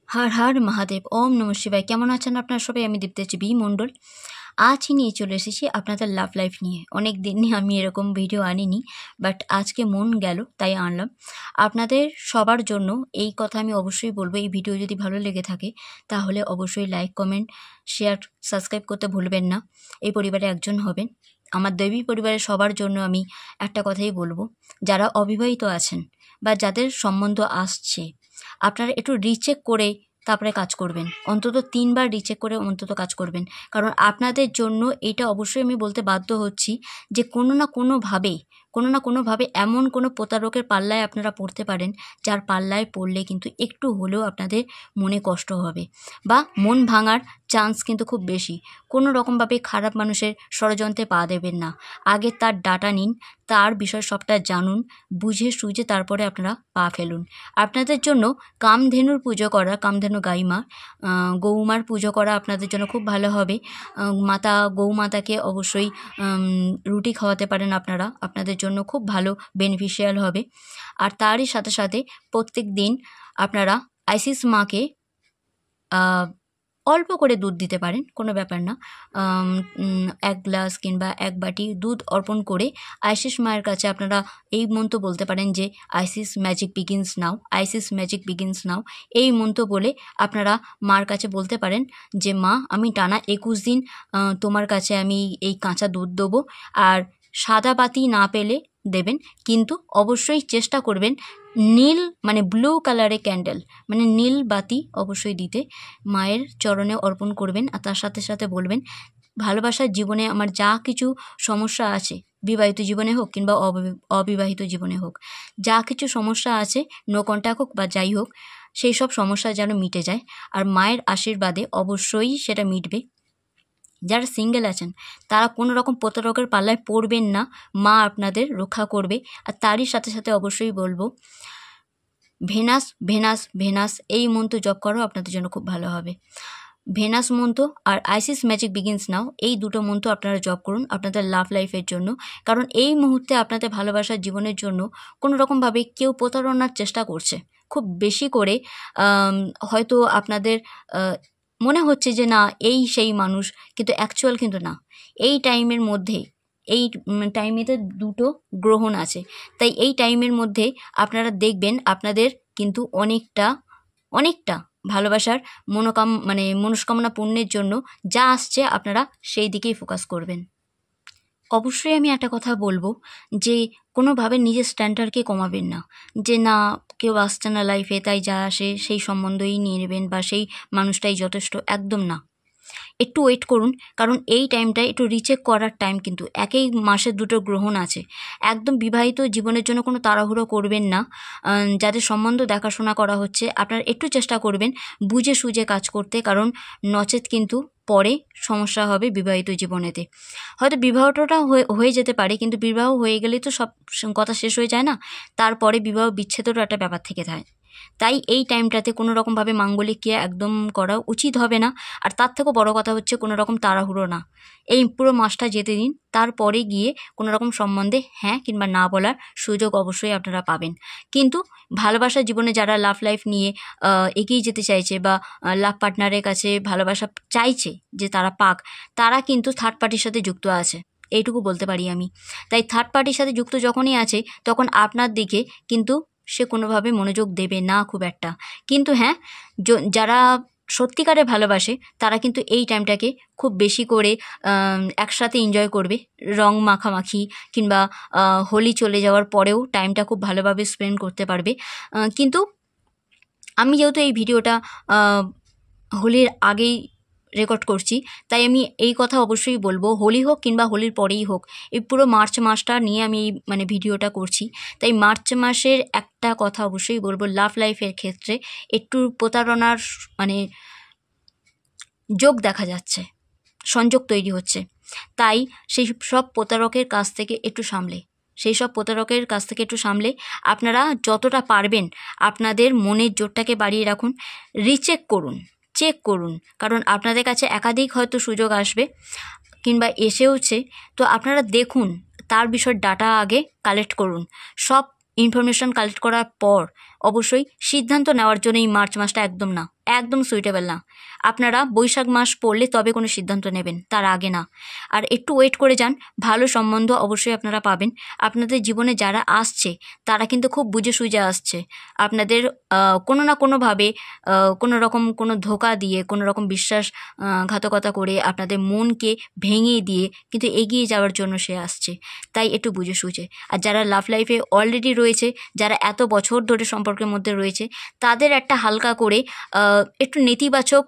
हर हर महादेव ओम नमः शिवाय। केमन आছেন আপনারা সবাই? আমি দীপ্তেশ বি মণ্ডল আজই নিয়ে চলে এসেছি আপনাদের লাভ লাইফ নিয়ে। অনেক দিন আমি এরকম ভিডিও আনিনি, বাট আজকে মন গেল তাই আনলাম আপনাদের সবার জন্য। এই কথা আমি অবশ্যই বলবো, এই ভিডিও যদি ভালো লেগে থাকে তাহলে অবশ্যই লাইক, কমেন্ট, শেয়ার, সাবস্ক্রাইব করতে ভুলবেন না। এই পরিবারে একজন হবেন। আমার দেবী পরিবারের সবার জন্য আমি একটা কথাই বলবো, যারা অবিবাহিত আছেন বা যাদের সম্বন্ধ আসছে, আপনারা একটু রিচেক করে তারপরে কাজ করবেন। অন্তত 3 বার রিচেক করে অন্তত কাজ করবেন, কারণ আপনাদের জন্য এটা অবশ্যই আমি বলতে বাধ্য হচ্ছি যে কোনো না কোনোভাবে এমন কোনো প্রতারকের পাল্লায় আপনারা পড়তে পারেন, যার পাল্লায় পড়লে কিন্তু একটু হলেও আপনাদের মনে কষ্ট হবে বা মন ভাঙার চান্স কিন্তু খুব বেশি। কোনো রকমভাবে খারাপ মানুষের ষড়যন্ত্রে পা দেবেন না। আগে তার ডাটা নিন, তার বিষয় সবটা জানুন, বুঝে সুঝে তারপরে আপনারা পা ফেলুন। আপনাদের জন্য কামধেনুর পুজো করা, কামধেনু গাইমা, গৌমার পুজো করা আপনাদের জন্য খুব ভালো হবে। গৌমাতাকে অবশ্যই রুটি খাওয়াতে পারেন আপনারা, আপনাদের জন্য খুব ভালো বেনিফিশিয়াল হবে। আর তারই সাথে সাথে প্রত্যেক দিন আপনারা আইসিস মাকে অল্প করে দুধ দিতে পারেন, কোনো ব্যাপার না। 1 গ্লাস কিংবা 1 বাটি দুধ অর্পণ করে আইসিস মায়ের কাছে আপনারা এই মন্ত্র বলতে পারেন যে আইসিস ম্যাজিক বিগিনস নাও, আইসিস ম্যাজিক বিগিনস নাও। এই মন্ত্র বলে আপনারা মার কাছে বলতে পারেন যে মা, আমি টানা 21 দিন তোমার কাছে আমি এই কাঁচা দুধ দেবো। আর সাদা বাতি না পেলে দেবেন, কিন্তু অবশ্যই চেষ্টা করবেন নীল মানে ব্লু কালারের ক্যান্ডেল, মানে নীল বাতি অবশ্যই দিতে মায়ের চরণে অর্পণ করবেন। আর তার সাথে সাথে বলবেন, ভালোবাসার জীবনে আমার যা কিছু সমস্যা আছে, বিবাহিত জীবনে হোক কিংবা অবিবাহিত জীবনে হোক, যা কিছু সমস্যা আছে, নো কন্ট্যাক্ট হোক বা যাই হোক, সেই সব সমস্যা যেন মিটে যায়। আর মায়ের আশীর্বাদে অবশ্যই সেটা মিটবে। যারা সিঙ্গেল আছেন তারা কোনো রকম প্রতারকের পাল্লায় পড়বেন না, মা আপনাদের রক্ষা করবে। আর তারই সাথে সাথে অবশ্যই বলবো, ভেনাস ভেনাস ভেনাস এই মন্ত্র জপ করো, আপনাদের জন্য খুব ভালো হবে। ভেনাস মন্ত্র আর আইসিস ম্যাজিক বিগিনস নাও, এই দুটো মন্ত্র আপনারা জপ করুন আপনাদের লাভ লাইফের জন্য। কারণ এই মুহূর্তে আপনাদের ভালোবাসার জীবনের জন্য কোনো রকমভাবে কেউ প্রতারণার চেষ্টা করছে খুব বেশি করে। হয়তো আপনাদের মনে হচ্ছে যে না এই সেই মানুষ, কিন্তু অ্যাকচুয়াল কিন্তু না। এই টাইমের মধ্যে, এই টাইমেতে 2টো গ্রহণ আছে, তাই এই টাইমের মধ্যে আপনারা দেখবেন আপনাদের কিন্তু অনেকটা ভালোবাসার মনস্কামনা পূর্ণের জন্য যা আসছে আপনারা সেই দিকেই ফোকাস করবেন। অবশ্যই আমি একটা কথা বলবো যে কোনোভাবে নিজের স্ট্যান্ডার্ডকে কমাবেন না, যে না কেউ আসছে না লাইফে তাই যা আসে সেই সম্বন্ধই নিয়ে নেবেন বা সেই মানুষটাই যথেষ্ট, একদম না। একটু ওয়েট করুন, কারণ এই টাইমটায় একটু রিচেক করার টাইম, কিন্তু একই মাসে 2টো গ্রহণ আছে। একদম বিবাহিত জীবনের জন্য কোনো তাড়াহুড়ো করবেন না। যাদের সম্বন্ধ দেখাশোনা করা হচ্ছে আপনারা একটু চেষ্টা করবেন বুঝে সুঝে কাজ করতে, কারণ নচেত কিন্তু পরে সমস্যা হবে বিবাহিত জীবনেতে। হয়তো বিবাহটা হয়ে যেতে পারে, কিন্তু বিবাহ হয়ে গেলেই তো সব কথা শেষ হয়ে যায় না, তারপরে বিবাহ বিচ্ছেদেরও একটা ব্যাপার থেকে থাকে। তাই এই টাইমটাতে কোনো রকমভাবে মাঙ্গলিক ক্রিয়া একদম করা উচিত হবে না। আর তার থেকেও বড় কথা হচ্ছে কোনো রকম তাড়াহুড়ো না, এই পুরো মাসটা যেতে দিন, তারপরে গিয়ে কোনো রকম সম্বন্ধে হ্যাঁ কিংবা না বলার সুযোগ অবশ্যই আপনারা পাবেন। কিন্তু ভালোবাসার জীবনে যারা লাভ লাইফ নিয়ে এগিয়ে যেতে চাইছে বা লাভ পার্টনারের কাছে ভালোবাসা চাইছে যে তারা পাক, তারা কিন্তু থার্ড পার্টির সাথে যুক্ত আছে, এইটুকু বলতে পারি আমি। তাই থার্ড পার্টির সাথে যুক্ত যখনই আছে তখন আপনার দিকে কিন্তু সে কোনোভাবে মনোযোগ দেবে না খুব একটা। কিন্তু হ্যাঁ, যারা সত্যিকারে ভালোবাসে তারা কিন্তু এই টাইমটাকে খুব বেশি করে একসাথে এনজয় করবে। রং মাখামাখি কিংবা হোলি চলে যাওয়ার পরেও টাইমটা খুব ভালোভাবে স্পেন্ড করতে পারবে। কিন্তু আমি যেহেতু এই ভিডিওটা হোলির আগেই রেকর্ড করছি, তাই আমি এই কথা অবশ্যই বলবো, হোলি হোক কিংবা হোলির পরেই হোক, এই পুরো মার্চ মাসটা নিয়ে আমি ভিডিওটা করছি। তাই মার্চ মাসের একটা কথা অবশ্যই বলবো, লাভ লাইফের ক্ষেত্রে একটু প্রতারণার যোগ দেখা যাচ্ছে, সংযোগ তৈরি হচ্ছে। তাই সেই সব প্রতারকের কাছ থেকে একটু সামলে আপনারা যতটা পারবেন আপনাদের মনের জোরটাকে বাড়িয়ে রাখুন, চেক করুন, কারণ আপনাদের কাছে একাধিক হয়তো সুযোগ আসবে কিংবা এসেওছে। তো আপনারা দেখুন, তার বিষয়ে ডাটা আগে কালেক্ট করুন। সব ইনফরমেশন কালেক্ট করার পর অবশ্যই সিদ্ধান্ত নেওয়ার জন্য এই মার্চ মাসটা একদম না, একদম সুইটেবল না। আপনারা বৈশাখ মাস পড়লে তবে কোনো সিদ্ধান্ত নেবেন, তার আগে না। আর একটু ওয়েট করে যান, ভালো সম্বন্ধ অবশ্যই আপনারা পাবেন। আপনাদের জীবনে যারা আসছে তারা কিন্তু খুব বুঝে সুঝে আসছে। আপনাদের কোনো না কোনোভাবে কোনো রকম কোনো ধোঁকা দিয়ে, কোনো রকম ঘাতকতা করে আপনাদের মনকে ভেঙে দিয়ে কিন্তু এগিয়ে যাওয়ার জন্য সে আসছে। তাই একটু বুঝে সুঝে। আর যারা লাভ লাইফে অলরেডি রয়েছে, যারা এত বছর ধরে সম্পর্কের মধ্যে রয়েছে, তাদের একটা হালকা করে একটু নেতিবাচক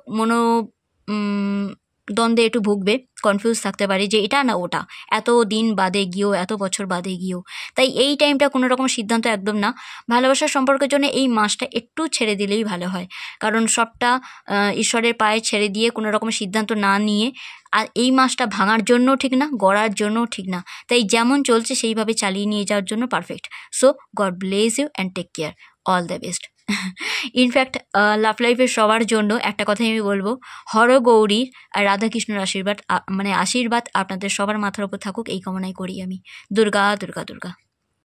দ্বন্দ্বে একটু ভুগবে, কনফিউজ থাকতে পারে যে এটা না ওটা, এত দিন বাদে গিয়েও, এত বছর বাদে গিয়েও। তাই এই টাইমটা কোনো রকম সিদ্ধান্ত একদম না। ভালোবাসার সম্পর্কের জন্য এই মাসটা একটু ছেড়ে দিলেই ভালো হয়, কারণ সবটা ঈশ্বরের পায়ে ছেড়ে দিয়ে কোনো রকম সিদ্ধান্ত না নিয়ে, আর এই মাসটা ভাঙার জন্যও ঠিক না, গড়ার জন্যও ঠিক না। তাই যেমন চলছে সেইভাবে চালিয়ে নিয়ে যাওয়ার জন্য perfect. So God bless you and take care, all the best. In fact love লাইফের সবার জন্য একটা কথাই আমি বলবো, হর গৌরীর আর রাধাকৃষ্ণের আশীর্বাদ, আশীর্বাদ আপনাদের সবার মাথার উপর থাকুক, এই কামনাই করি আমি। দুর্গা দুর্গা দুর্গা।